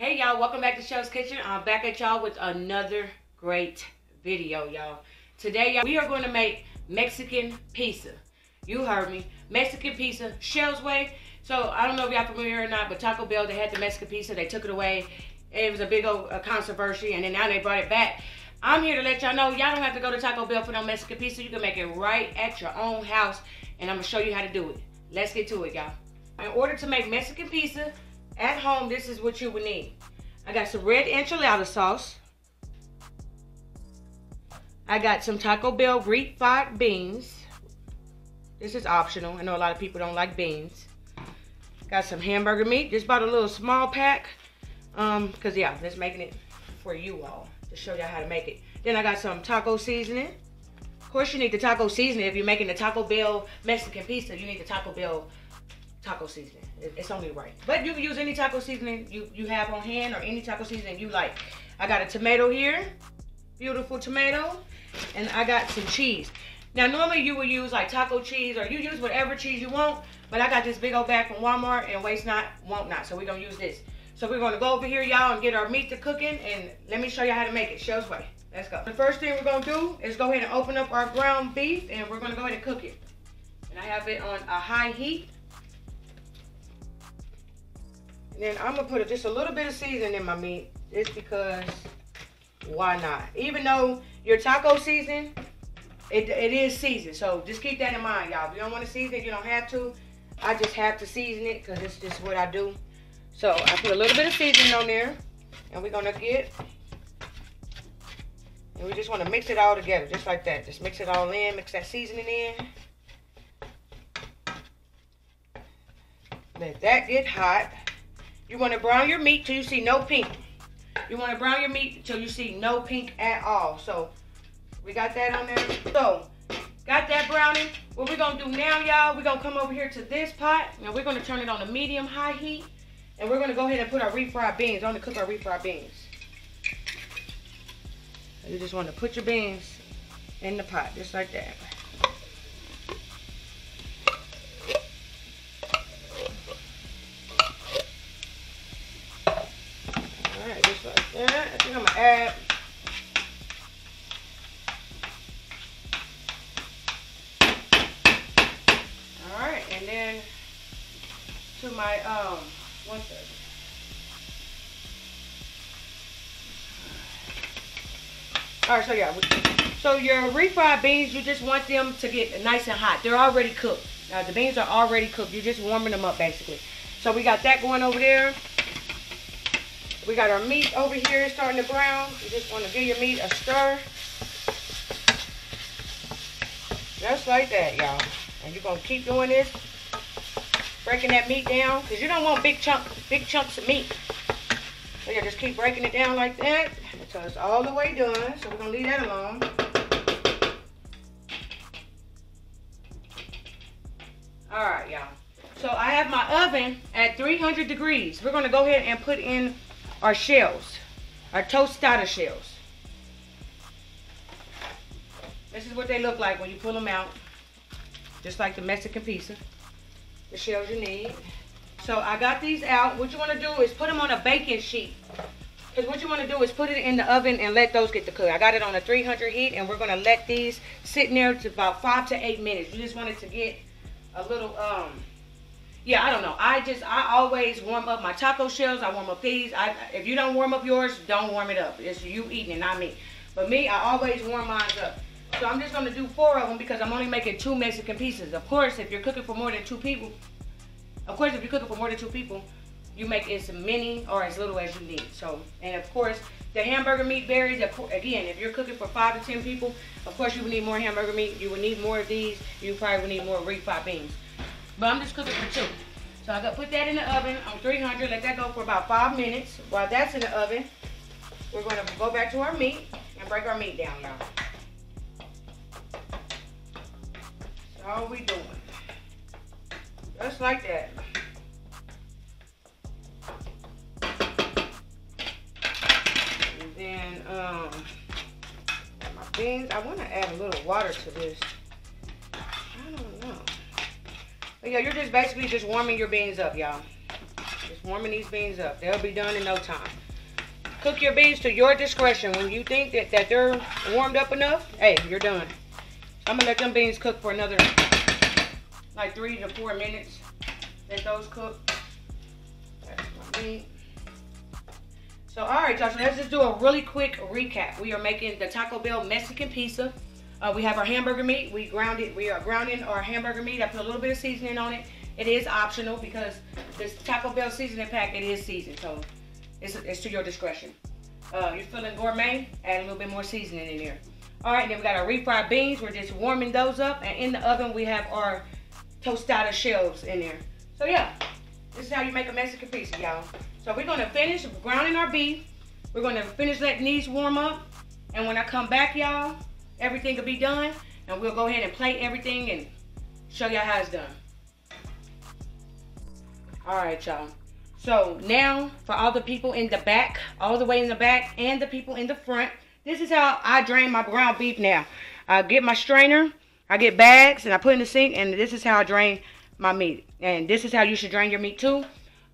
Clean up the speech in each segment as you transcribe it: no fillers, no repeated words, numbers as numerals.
Hey y'all, welcome back to CHELL'S Kitchen. I'm back at y'all with another great video, y'all. Today, y'all, we are going to make Mexican pizza. You heard me. Mexican pizza, CHELL'S way. So, I don't know if y'all familiar or not, but Taco Bell, they had the Mexican pizza. They took it away. It was a big old controversy, and then now they brought it back. I'm here to let y'all know, y'all don't have to go to Taco Bell for no Mexican pizza. You can make it right at your own house, and I'm going to show you how to do it. Let's get to it, y'all. In order to make Mexican pizza at home, this is what you would need. I got some red enchilada sauce. I got some Taco Bell refried beans. This is optional. I know a lot of people don't like beans. Got some hamburger meat. Just bought a little small pack. Cause yeah, just making it for you all to show y'all how to make it. Then I got some taco seasoning. Of course, you need the taco seasoning if you're making the Taco Bell Mexican pizza. You need the Taco Bell taco seasoning. It's only right. But you can use any taco seasoning you have on hand or any taco seasoning you like. I got a tomato here. Beautiful tomato. And I got some cheese. Now, normally you would use like taco cheese or you use whatever cheese you want. But I got this big old bag from Walmart and waste not, want not. So we're going to use this. So we're going to go over here, y'all, and get our meat to cooking. And let me show you how to make it. CHELL'S way. Let's go. The first thing we're going to do is go ahead and open up our ground beef. And we're going to go ahead and cook it. And I have it on a high heat. And then I'm going to put just a little bit of seasoning in my meat. Just because, why not? Even though your taco season, it is seasoned. So just keep that in mind, y'all. If you don't want to season it, you don't have to. I just have to season it because it's just what I do. So I put a little bit of seasoning on there. And we're going to get, and we just want to mix it all together. Just like that. Just mix it all in. Mix that seasoning in. Let that get hot. You want to brown your meat till you see no pink. You want to brown your meat till you see no pink at all. So, we got that on there. So, got that browning. What we're going to do now, y'all, we're going to come over here to this pot. Now, we're going to turn it on a medium-high heat. And we're going to go ahead and put our refried beans. I'm going to cook our refried beans. So you just want to put your beans in the pot, just like that. Just like that. I think I'm gonna add alright, and then to my 1 second. Alright, so yeah, so your refried beans, you just want them to get nice and hot. They're already cooked. Now the beans are already cooked. You're just warming them up basically. So we got that going over there. We got our meat over here starting to brown. You just want to give your meat a stir. Just like that, y'all. And you're going to keep doing this. Breaking that meat down. Because you don't want big chunks of meat. So yeah, just keep breaking it down like that. Until it's all the way done. So we're going to leave that alone. Alright, y'all. So I have my oven at 300 degrees. We're going to go ahead and put in our shells, our tostada shells. This is what they look like when you pull them out. Just like the Mexican pizza. The shells you need. So I got these out. What you want to do is put them on a baking sheet. Because what you want to do is put it in the oven and let those get to cook. I got it on a 300 heat and we're going to let these sit in there to about 5 to 8 minutes. You just want it to get a little, yeah, I don't know. I always warm up my taco shells. I warm up these. If you don't warm up yours, don't warm it up. It's you eating it, not me. But me, I always warm mine up. So I'm just going to do 4 of them because I'm only making 2 Mexican pizzas. Of course, if you're cooking for more than 2 people, you make as many or as little as you need. So, and of course, the hamburger meat varies. Again, if you're cooking for 5 to 10 people, of course you would need more hamburger meat. You would need more of these. You probably would need more refried beans. But I'm just cooking for 2. So I got to put that in the oven on 300. Let that go for about 5 minutes. While that's in the oven, we're going to go back to our meat and break our meat down, y'all. That's all we doing. Just like that. And then my beans. I want to add a little water to this. I don't know. But yeah, you're just basically just warming your beans up, y'all. Just Just warming these beans up. They'll be done in no time. Cook your beans to your discretion. When you think that they're warmed up enough, hey, you're done. I'm gonna let them beans cook for another like 3 to 4 minutes. Let those cook. That's my meat. So all right, y'all, so let's just do a really quick recap. We are making the Taco Bell Mexican pizza. We have our hamburger meat. We are grounding our hamburger meat. I put a little bit of seasoning on it. It is optional because this Taco Bell seasoning pack, it is seasoned, so it's to your discretion. You're feeling gourmet, add a little bit more seasoning in there. All right, then we got our refried beans. We're just warming those up, and in the oven we have our tostada shells in there. So yeah, this is how you make a Mexican pizza, y'all. So we're gonna finish grounding our beef. We're gonna finish letting these warm up, and when I come back, y'all, everything will be done, and we'll go ahead and plate everything and show y'all how it's done. All right, y'all. So now, for all the people in the back, all the way in the back, and the people in the front, this is how I drain my ground beef now. I get my strainer, I get bags, and I put in the sink, and this is how I drain my meat. And this is how you should drain your meat too.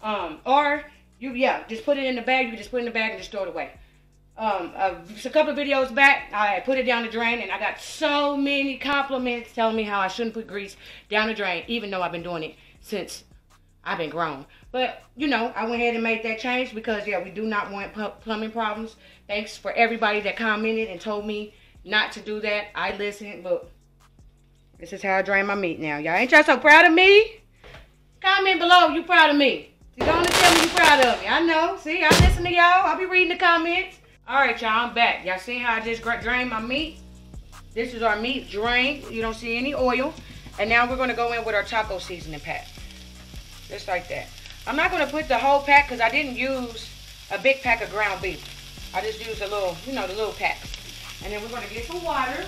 Or, just put it in the bag. You can just put it in the bag and just throw it away. A couple of videos back, I put it down the drain, and I got so many compliments telling me how I shouldn't put grease down the drain, even though I've been doing it since I've been grown. But, you know, I went ahead and made that change because, yeah, we do not want plumbing problems. Thanks for everybody that commented and told me not to do that. I listened. Look, this is how I drain my meat now. Y'all ain't y'all so proud of me? Comment below if you proud of me. You don't tell me you proud of me. I know. See, I listen to y'all. I'll be reading the comments. All right, y'all, I'm back. Y'all see how I just drained my meat? This is our meat drained. You don't see any oil. And now we're going to go in with our taco seasoning pack. Just like that. I'm not going to put the whole pack because I didn't use a big pack of ground beef. I just used a little, you know, the little packs. And then we're going to get some water.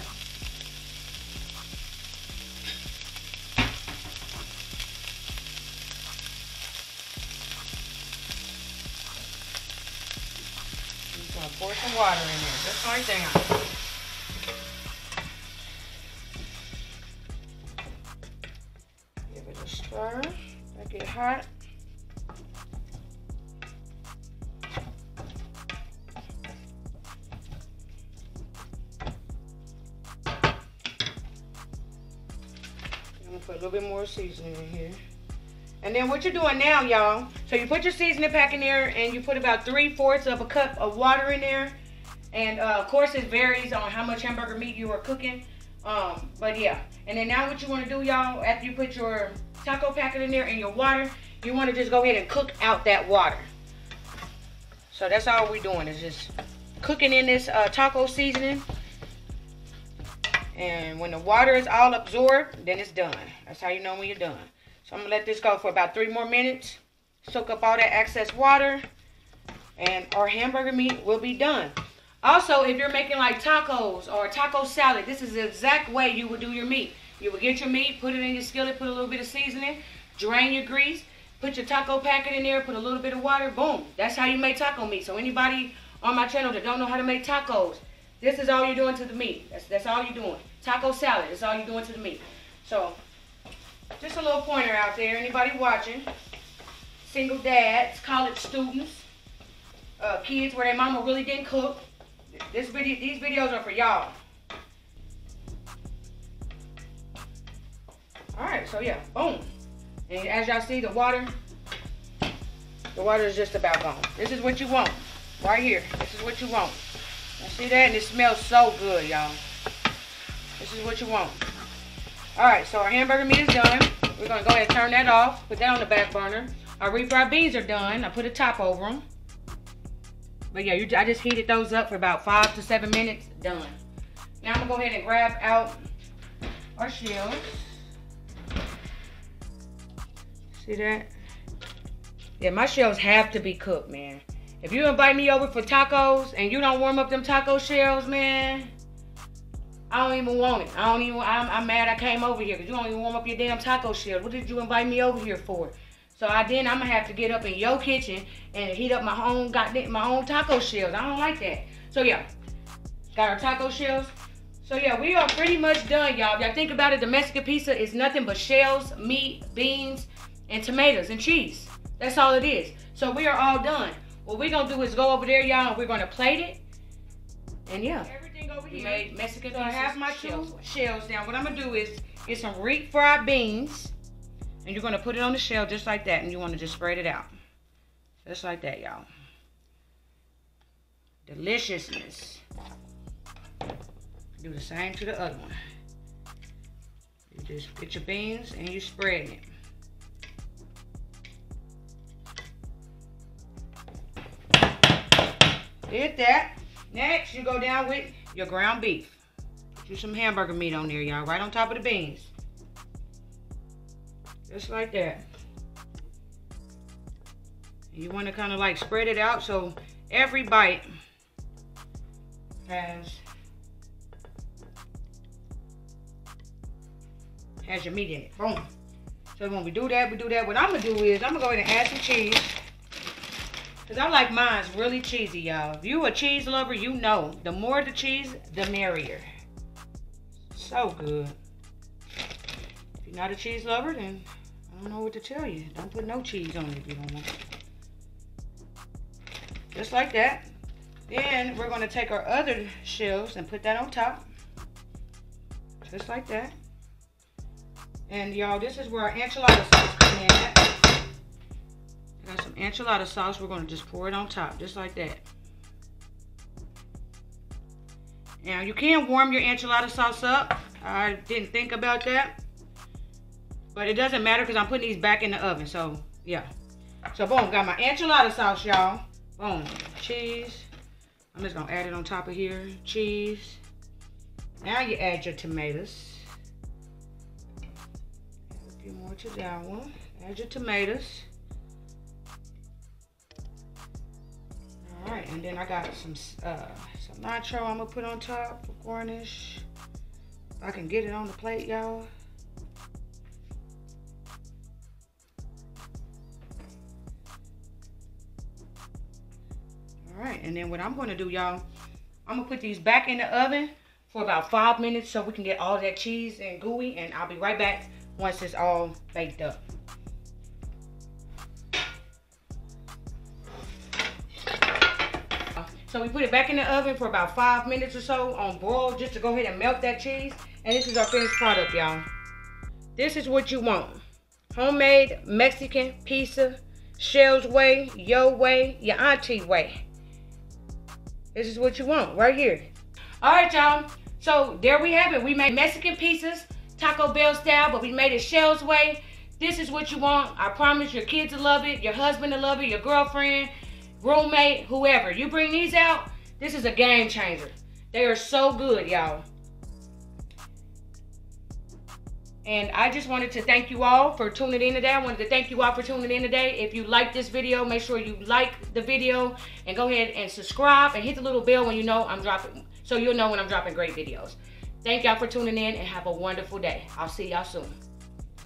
Just going to pour some water in there. Just right there. Give it a stir. Let it get hot. Put a little bit more seasoning in here. And then what you're doing now, y'all, so you put your seasoning pack in there and you put about 3/4 of a cup of water in there. And of course it varies on how much hamburger meat you are cooking. But yeah. And then now what you want to do, y'all, after you put your taco packet in there and your water, you want to just go ahead and cook out that water. So that's all we're doing is just cooking in this taco seasoning. And when the water is all absorbed, then it's done. That's how you know when you're done. So I'm going to let this go for about 3 more minutes. Soak up all that excess water. And our hamburger meat will be done. Also, if you're making like tacos or taco salad, this is the exact way you would do your meat. You would get your meat, put it in your skillet, put a little bit of seasoning, drain your grease, put your taco packet in there, put a little bit of water, boom. That's how you make taco meat. So anybody on my channel that don't know how to make tacos, this is all you're doing to the meat. That's all you're doing. Taco salad, that's all you're doing to the meat. So, just a little pointer out there. Anybody watching? Single dads, college students, kids where their mama really didn't cook. These videos are for y'all. Alright, so yeah, boom. And as y'all see, the water is just about gone. This is what you want. Right here. This is what you want. You see that? And it smells so good, y'all. This is what you want. Alright, so our hamburger meat is done. We're going to go ahead and turn that off. Put that on the back burner. Our refried beans are done. I put a top over them. But yeah, I just heated those up for about 5 to 7 minutes. Done. Now I'm going to go ahead and grab out our shells. See that? Yeah, my shells have to be cooked, man. If you invite me over for tacos and you don't warm up them taco shells, man, I don't even want it. I'm mad I came over here because you don't even warm up your damn taco shells. What did you invite me over here for? So I'm gonna have to get up in your kitchen and heat up my own taco shells. I don't like that. So yeah, got our taco shells. So yeah, we are pretty much done, y'all. If y'all think about it, the Mexican pizza is nothing but shells, meat, beans, and tomatoes and cheese. That's all it is. So we are all done. What we're gonna do is go over there, y'all, and we're gonna plate it. And yeah, everything over here. Made Mexican. So I have my two shells down. What I'm gonna do is get some refried beans, and you're gonna put it on the shell just like that, and you wanna just spread it out. Just like that, y'all. Deliciousness. Do the same to the other one. You just get your beans and you spread it. Did that. Next, you go down with your ground beef. Put you some hamburger meat on there, y'all, right on top of the beans. Just like that. You want to kind of like spread it out so every bite has your meat in it. Boom. So when we do that, What I'm going to do is I'm going to go ahead and add some cheese. Because I like mine really cheesy, y'all. If you a cheese lover, you know. The more the cheese, the merrier. So good. If you're not a cheese lover, then I don't know what to tell you. Don't put no cheese on it if you don't want it. Just like that. Then we're going to take our other shells and put that on top. Just like that. And y'all, this is where our enchilada sauce comes in at. Got some enchilada sauce. We're going to just pour it on top, just like that. Now, you can warm your enchilada sauce up. I didn't think about that. But it doesn't matter because I'm putting these back in the oven. So, yeah. So, boom. Got my enchilada sauce, y'all. Boom. Cheese. I'm just going to add it on top of here. Cheese. Now you add your tomatoes. Add a few more to that one. Add your tomatoes. Alright, and then I got some cilantro I'm going to put on top for garnish. If I can get it on the plate, y'all. Alright, and then what I'm going to do, y'all, I'm going to put these back in the oven for about 5 minutes so we can get all that cheese and gooey, and I'll be right back once it's all baked up. So we put it back in the oven for about 5 minutes or so on broil just to go ahead and melt that cheese. And this is our finished product, y'all. This is what you want. Homemade Mexican pizza, Shell's way, your way, your auntie way. This is what you want right here. All right, y'all. So there we have it. We made Mexican pizzas, Taco Bell style, but we made it Shell's way. This is what you want. I promise your kids will love it, your husband will love it, your girlfriend, roommate, whoever. You bring these out, this is a game changer. They are so good, y'all. And I just wanted to thank you all for tuning in today. I wanted to thank you all for tuning in today. If you like this video, make sure you like the video and go ahead and subscribe and hit the little bell when you know I'm dropping, so you'll know when I'm dropping great videos. Thank y'all for tuning in and have a wonderful day. I'll see y'all soon.